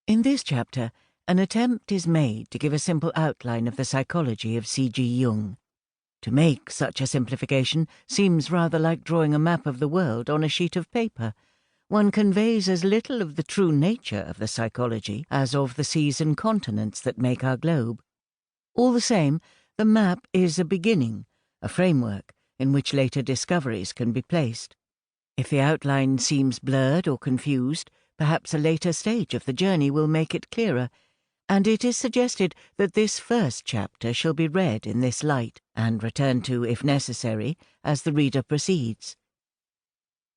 In this chapter, an attempt is made to give a simple outline of the psychology of C.G. Jung. To make such a simplification seems rather like drawing a map of the world on a sheet of paper. One conveys as little of the true nature of the psychology as of the seas and continents that make our globe. All the same, the map is a beginning, a framework in which later discoveries can be placed. If the outline seems blurred or confused, perhaps a later stage of the journey will make it clearer, and it is suggested that this first chapter shall be read in this light, and returned to, if necessary, as the reader proceeds.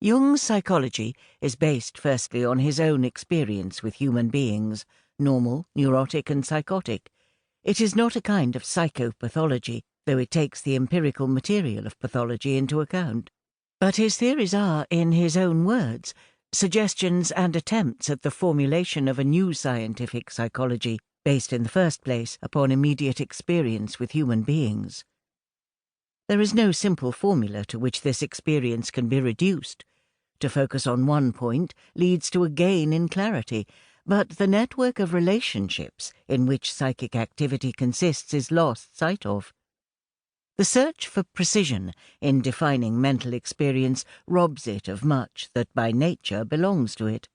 Jung's psychology is based firstly on his own experience with human beings, normal, neurotic and psychotic. It is not a kind of psychopathology, though it takes the empirical material of pathology into account. But his theories are, in his own words, suggestions and attempts at the formulation of a new scientific psychology, based in the first place upon immediate experience with human beings. There is no simple formula to which this experience can be reduced. To focus on one point leads to a gain in clarity, but the network of relationships in which psychic activity consists is lost sight of. The search for precision in defining mental experience robs it of much that by nature belongs to it.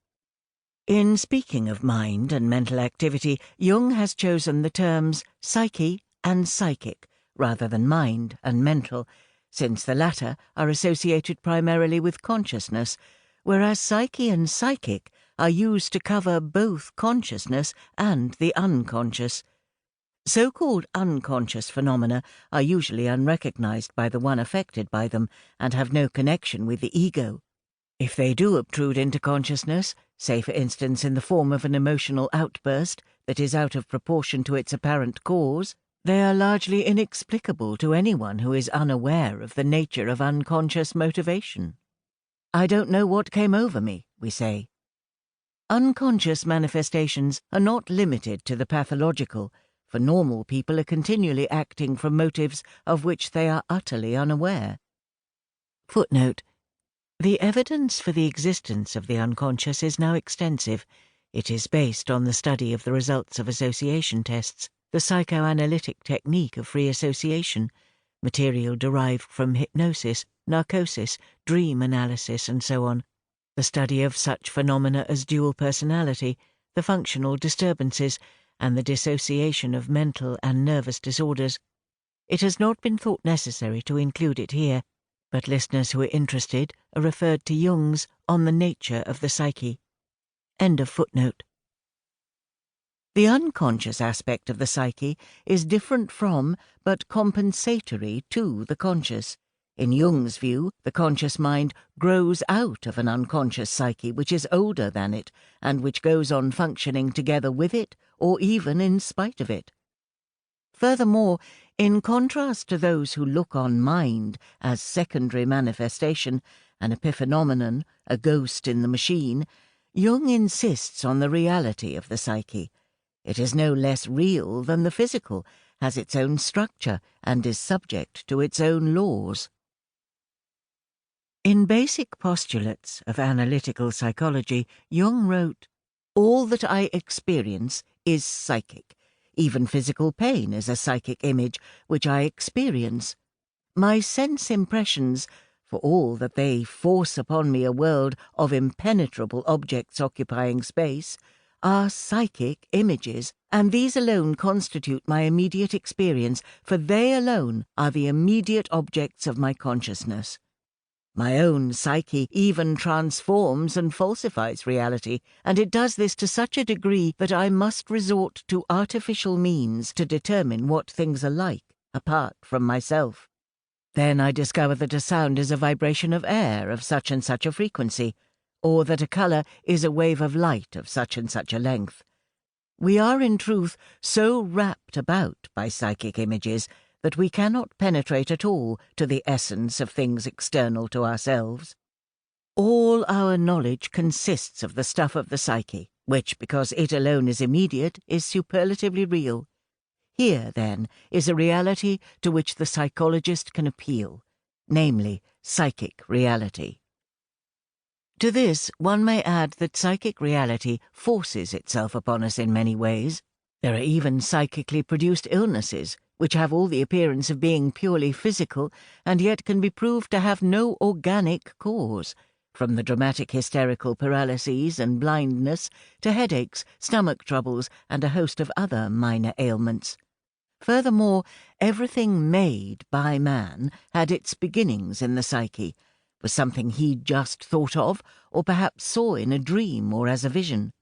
In speaking of mind and mental activity, Jung has chosen the terms psyche and psychic rather than mind and mental, since the latter are associated primarily with consciousness, whereas psyche and psychic are used to cover both consciousness and the unconscious. So-called unconscious phenomena are usually unrecognized by the one affected by them and have no connection with the ego. If they do obtrude into consciousness, say for instance in the form of an emotional outburst that is out of proportion to its apparent cause, they are largely inexplicable to anyone who is unaware of the nature of unconscious motivation. "I don't know what came over me," we say. Unconscious manifestations are not limited to the pathological, for normal people are continually acting from motives of which they are utterly unaware. Footnote: the evidence for the existence of the unconscious is now extensive. It is based on the study of the results of association tests, the psychoanalytic technique of free association, material derived from hypnosis, narcosis, dream analysis, and so on, the study of such phenomena as dual personality, the functional disturbances, and the dissociation of mental and nervous disorders. It has not been thought necessary to include it here, but listeners who are interested are referred to Jung's On the Nature of the Psyche. End of footnote. The unconscious aspect of the psyche is different from, but compensatory to, the conscious. In Jung's view, the conscious mind grows out of an unconscious psyche which is older than it, and which goes on functioning together with it, or even in spite of it. Furthermore, in contrast to those who look on mind as secondary manifestation, an epiphenomenon, a ghost in the machine, Jung insists on the reality of the psyche. It is no less real than the physical, has its own structure, and is subject to its own laws. In Basic Postulates of Analytical Psychology, Jung wrote, "All that I experience is psychic. Even physical pain is a psychic image which I experience. My sense impressions, for all that they force upon me a world of impenetrable objects occupying space, are psychic images, and these alone constitute my immediate experience, for they alone are the immediate objects of my consciousness. My own psyche even transforms and falsifies reality, and it does this to such a degree that I must resort to artificial means to determine what things are like, apart from myself. Then I discover that a sound is a vibration of air of such and such a frequency, or that a colour is a wave of light of such and such a length. We are in truth so wrapped about by psychic images that we cannot penetrate at all to the essence of things external to ourselves. All our knowledge consists of the stuff of the psyche, which, because it alone is immediate, is superlatively real. Here, then, is a reality to which the psychologist can appeal, namely, psychic reality." To this, one may add that psychic reality forces itself upon us in many ways. There are even psychically produced illnesses, which have all the appearance of being purely physical, and yet can be proved to have no organic cause, from the dramatic hysterical paralyses and blindness to headaches, stomach troubles, and a host of other minor ailments. Furthermore, everything made by man had its beginnings in the psyche, was something he just thought of, or perhaps saw in a dream or as a vision.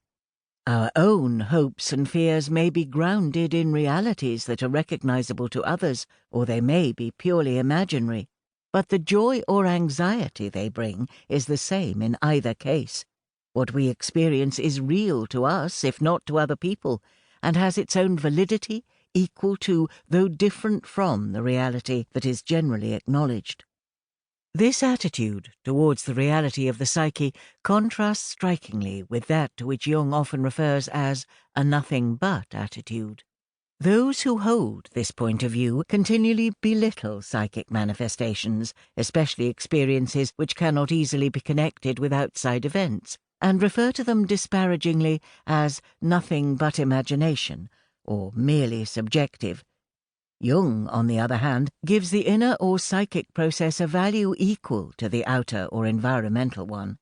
Our own hopes and fears may be grounded in realities that are recognizable to others, or they may be purely imaginary. But the joy or anxiety they bring is the same in either case. What we experience is real to us, if not to other people, and has its own validity, equal to, though different from, the reality that is generally acknowledged. This attitude towards the reality of the psyche contrasts strikingly with that to which Jung often refers as a nothing but attitude. Those who hold this point of view continually belittle psychic manifestations, especially experiences which cannot easily be connected with outside events, and refer to them disparagingly as nothing but imagination, or merely subjective. Jung, on the other hand, gives the inner or psychic process a value equal to the outer or environmental one.